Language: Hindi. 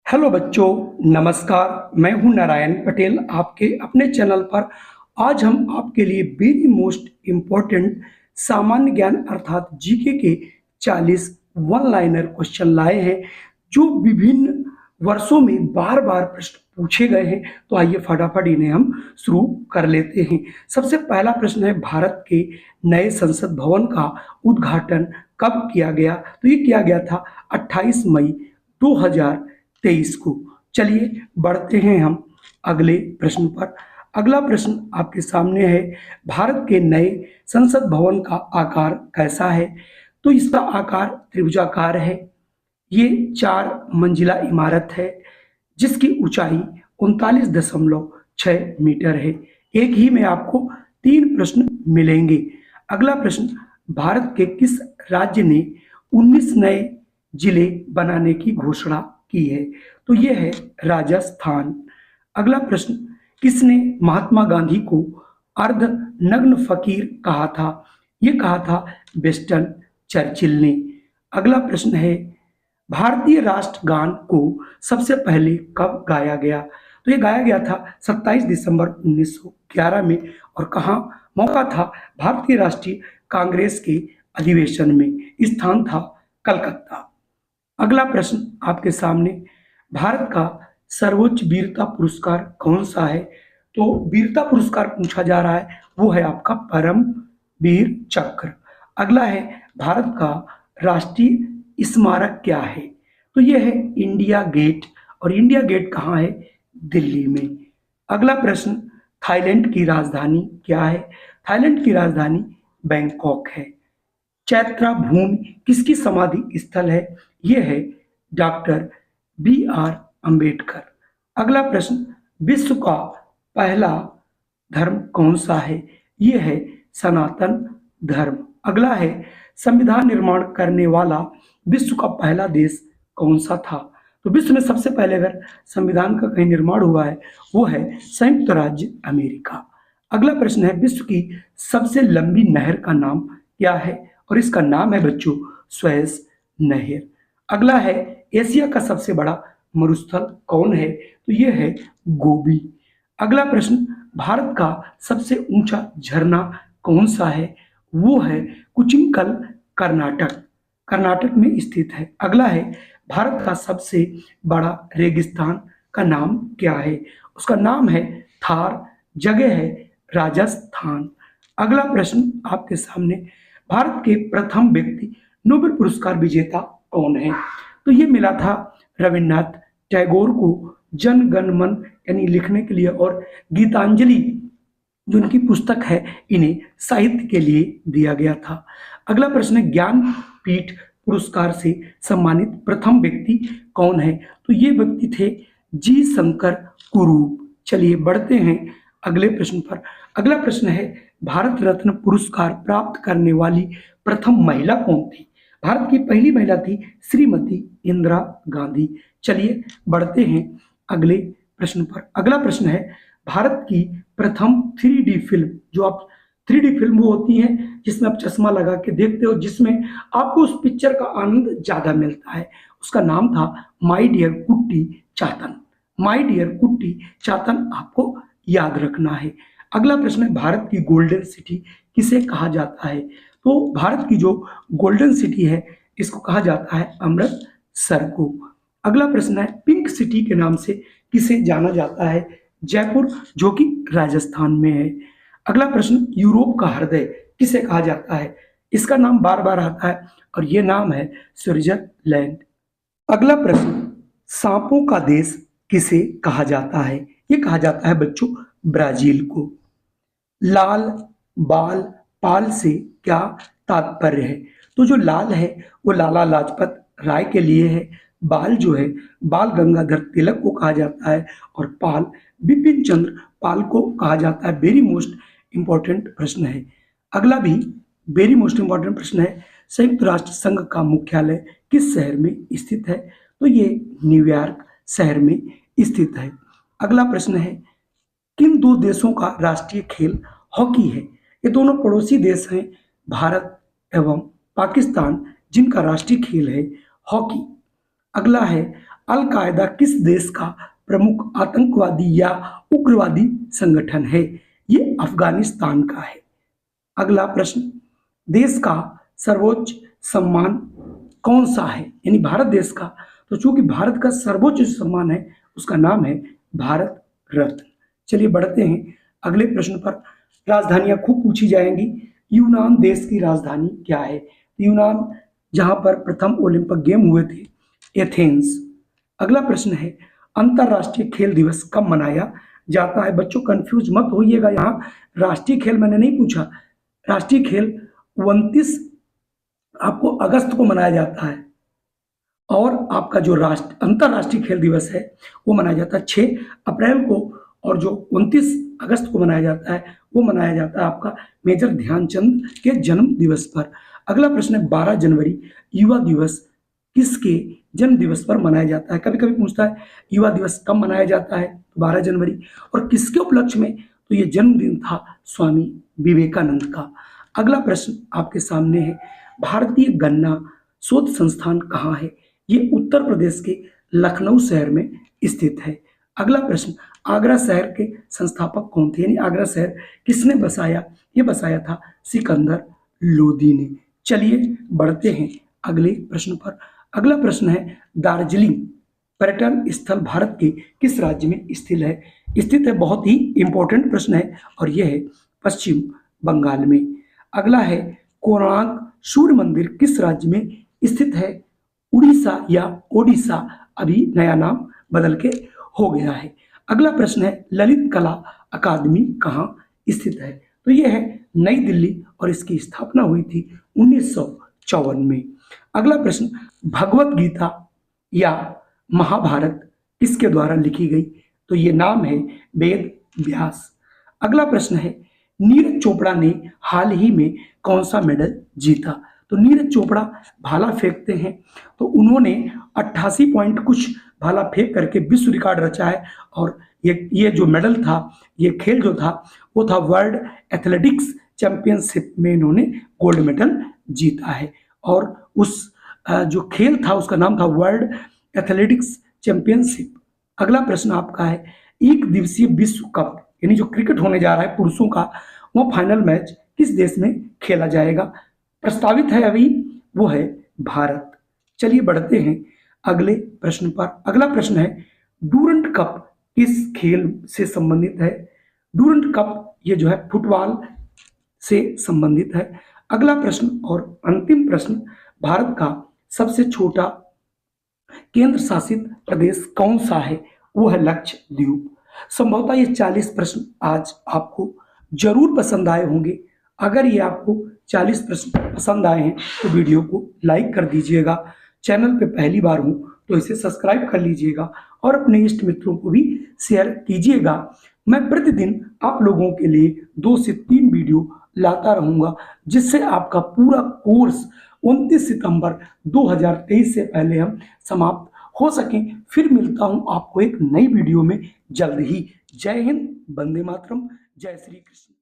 हेलो बच्चों, नमस्कार। मैं हूं नारायण पटेल आपके अपने चैनल पर। आज हम आपके लिए वेरी मोस्ट इम्पोर्टेंट सामान्य ज्ञान अर्थात जीके के 40 वन लाइनर क्वेश्चन लाए हैं जो विभिन्न वर्षों में बार बार प्रश्न पूछे गए हैं। तो आइए फटाफट इन्हें हम शुरू कर लेते हैं। सबसे पहला प्रश्न है, भारत के नए संसद भवन का उद्घाटन कब किया गया? तो ये किया गया था 28 मई 2023 को। चलिए बढ़ते हैं हम अगले प्रश्न पर। अगला प्रश्न आपके सामने है, भारत के नए संसद भवन का आकार कैसा है? तो इसका आकार त्रिभुजाकार है। ये 4 मंजिला इमारत है जिसकी ऊंचाई 39.6 मीटर है। एक ही में आपको 3 प्रश्न मिलेंगे। अगला प्रश्न, भारत के किस राज्य ने 19 नए जिले बनाने की घोषणा की है? तो यह है राजस्थान। अगला प्रश्न, किसने महात्मा गांधी को अर्ध नग्न फकीर कहा था? ये कहा था विंस्टन चर्चिल ने। अगला प्रश्न है, भारतीय राष्ट्रगान को सबसे पहले कब गाया गया? तो ये गाया गया था 27 दिसंबर 1911 में। और कहाँ मौका था? भारतीय राष्ट्रीय कांग्रेस के अधिवेशन में। स्थान था कलकत्ता। अगला प्रश्न आपके सामने, भारत का सर्वोच्च वीरता पुरस्कार कौन सा है? तो वीरता पुरस्कार पूछा जा रहा है, वो है आपका परम वीर चक्र। अगला है, भारत का राष्ट्रीय स्मारक क्या है? तो यह है इंडिया गेट। और इंडिया गेट कहाँ है? दिल्ली में। अगला प्रश्न, थाईलैंड की राजधानी क्या है? थाईलैंड की राजधानी बैंकॉक है। चैत्रा भूमि किसकी समाधि स्थल है? यह है डॉक्टर BR अंबेडकर। अगला प्रश्न, विश्व का पहला धर्म कौन सा है? यह है सनातन धर्म। अगला है, संविधान निर्माण करने वाला विश्व का पहला देश कौन सा था? तो विश्व में सबसे पहले अगर संविधान का कहीं निर्माण हुआ है वो है संयुक्त राज्य अमेरिका। अगला प्रश्न है, विश्व की सबसे लंबी नहर का नाम क्या है? और इसका नाम है बच्चों स्वेज नहर। अगला है, एशिया का सबसे बड़ा मरुस्थल कौन है? तो यह है गोबी। अगला प्रश्न, भारत का सबसे ऊंचा झरना कौन सा है? वो है कुचिंकल, कर्नाटक। कर्नाटक में स्थित है। अगला है, भारत का सबसे बड़ा रेगिस्तान का नाम क्या है? उसका नाम है थार। जगह है राजस्थान। अगला प्रश्न आपके सामने, भारत के प्रथम व्यक्ति नोबेल पुरस्कार विजेता कौन है? तो ये मिला था रविन्द्रनाथ टैगोर को, जन गण मन यानी लिखने के लिए, और गीतांजलि जो उनकी पुस्तक है इन्हें साहित्य के लिए दिया गया था। अगला प्रश्न है, ज्ञानपीठ पुरस्कार से सम्मानित प्रथम व्यक्ति कौन है? तो ये व्यक्ति थे जी शंकर कुरूप। चलिए बढ़ते हैं अगले प्रश्न पर। अगला प्रश्न है, भारत रत्न पुरस्कार प्राप्त करने वाली प्रथम महिला कौन थी? भारत की पहली महिला थी श्रीमती इंदिरा गांधी। चलिए बढ़ते हैं अगले प्रश्न पर। अगला प्रश्न है, भारत की प्रथम 3D फिल्म, जो आप 3D फिल्म वो होती है जिसमें आप चश्मा लगा के देखते हो, जिसमें आपको उस पिक्चर का आनंद ज्यादा मिलता है, उसका नाम था माई डियर कुट्टी चातन। माई डियर कुट्टी चातन आपको याद रखना है। अगला प्रश्न है, भारत की गोल्डन सिटी किसे कहा जाता है? तो भारत की जो गोल्डन सिटी है इसको कहा जाता है अमृतसर को। अगला प्रश्न है, पिंक सिटी के नाम से किसे जाना जाता है? जयपुर, जो कि राजस्थान में है। अगला प्रश्न, यूरोप का हृदय किसे कहा जाता है? इसका नाम बार बार आता है और यह नाम है स्विट्जरलैंड। अगला प्रश्न, सांपों का देश किसे कहा जाता है? यह कहा जाता है बच्चों ब्राजील को। लाल बाल पाल से क्या तात्पर्य है? तो जो लाल है वो लाला लाजपत राय के लिए है। बाल जो है बाल गंगाधर तिलक को कहा जाता है। और पाल बिपिन चंद्र पाल को कहा जाता है। वेरी मोस्ट इंपॉर्टेंट प्रश्न है। अगला भी वेरी मोस्ट इंपॉर्टेंट प्रश्न है, संयुक्त राष्ट्र संघ का मुख्यालय किस शहर में स्थित है? तो ये न्यूयॉर्क शहर में स्थित है। अगला प्रश्न है, किन 2 देशों का राष्ट्रीय खेल हॉकी है? ये दोनों पड़ोसी देश हैं, भारत एवं पाकिस्तान, जिनका राष्ट्रीय खेल है हॉकी। अगला है, अल-कायदा किस देश का प्रमुख आतंकवादी या उग्रवादी संगठन है? ये अफगानिस्तान का है। अगला प्रश्न, देश का सर्वोच्च सम्मान कौन सा है? यानी भारत देश का, तो चूंकि भारत का सर्वोच्च जो सम्मान है उसका नाम है भारत रत्न। चलिए बढ़ते हैं अगले प्रश्न पर। राजधानियां खूब पूछी जाएंगी। यूनान देश की राजधानी क्या है? यूनान, जहां पर प्रथम ओलंपिक गेम हुए थे, एथेंस। अगला प्रश्न है, अंतरराष्ट्रीय खेल दिवस कब मनाया जाता है? बच्चों कंफ्यूज मत होइएगा, यहाँ राष्ट्रीय खेल मैंने नहीं पूछा। राष्ट्रीय खेल 29 आपको अगस्त को मनाया जाता है, और आपका जो अंतरराष्ट्रीय खेल दिवस है वो मनाया जाता है 6 अप्रैल को, और जो 29 अगस्त को मनाया जाता है वो मनाया जाता है आपका मेजर ध्यानचंद के जन्म दिवस पर। अगला प्रश्न है, 12 जनवरी युवा दिवस किसके जन्म दिवस पर मनाया जाता है? कभी कभी पूछता है युवा दिवस कब मनाया जाता है, तो 12 जनवरी। और किसके उपलक्ष्य में? तो ये जन्मदिन था स्वामी विवेकानंद का। अगला प्रश्न आपके सामने है, भारतीय गन्ना शोध संस्थान कहाँ है? ये उत्तर प्रदेश के लखनऊ शहर में स्थित है। अगला प्रश्न, आगरा शहर के संस्थापक कौन थे? यानी आगरा शहर किसने बसाया? ये बसाया था सिकंदर लोदी ने। चलिए बढ़ते हैं अगले प्रश्न पर। अगला प्रश्न है, दार्जिलिंग पर्यटन स्थल भारत के किस राज्य में स्थित है? बहुत ही इंपॉर्टेंट प्रश्न है, और यह है पश्चिम बंगाल में। अगला है, कोणार्क सूर्य मंदिर किस राज्य में स्थित है? उड़ीसा या ओडिशा, अभी नया नाम बदल के हो गया है। अगला प्रश्न है, ललित कला अकादमी कहाँ स्थित है? तो यह है नई दिल्ली, और इसकी स्थापना हुई थी 1954 में। अगला प्रश्न, भगवत गीता या महाभारत किसके द्वारा लिखी गई? तो ये नाम है वेद व्यास। अगला प्रश्न है, नीरज चोपड़ा ने हाल ही में कौन सा मेडल जीता? तो नीरज चोपड़ा भाला फेंकते हैं, तो उन्होंने 88 पॉइंट कुछ भाला फेंक करके विश्व रिकॉर्ड रचा है, और ये जो मेडल था, ये खेल जो था वो था वर्ल्ड एथलेटिक्स चैंपियनशिप में इन्होंने गोल्ड मेडल जीता है, और उस जो खेल था उसका नाम था वर्ल्ड एथलेटिक्स चैंपियनशिप। अगला प्रश्न आपका है, एक दिवसीय विश्व कप यानी जो क्रिकेट होने जा रहा है पुरुषों का, वो फाइनल मैच किस देश में खेला जाएगा? प्रस्तावित है अभी, वो है भारत। चलिए बढ़ते हैं अगले प्रश्न पर। अगला प्रश्न है, डूरंट कप किस खेल से संबंधित है? डूरंट कप ये जो है फुटबॉल से संबंधित है। अगला प्रश्न और अंतिम प्रश्न, भारत का सबसे छोटा केंद्र शासित प्रदेश कौन सा है? वो है लक्षद्वीप। संभवतः ये 40 प्रश्न आज आपको जरूर पसंद आए होंगे। अगर ये आपको 40 प्रश्न पसंद आए हैं तो वीडियो को लाइक कर दीजिएगा। चैनल पे पहली बार हूं तो इसे सब्सक्राइब कर लीजिएगा, और अपने इष्ट मित्रों को भी शेयर कीजिएगा। मैं प्रतिदिन आप लोगों के लिए 2 से 3 वीडियो लाता रहूंगा, जिससे आपका पूरा कोर्स 29 सितंबर 2023 से पहले हम समाप्त हो सकें। फिर मिलता हूं आपको एक नई वीडियो में जल्द ही। जय हिंद, वंदे मातरम, जय श्री कृष्ण।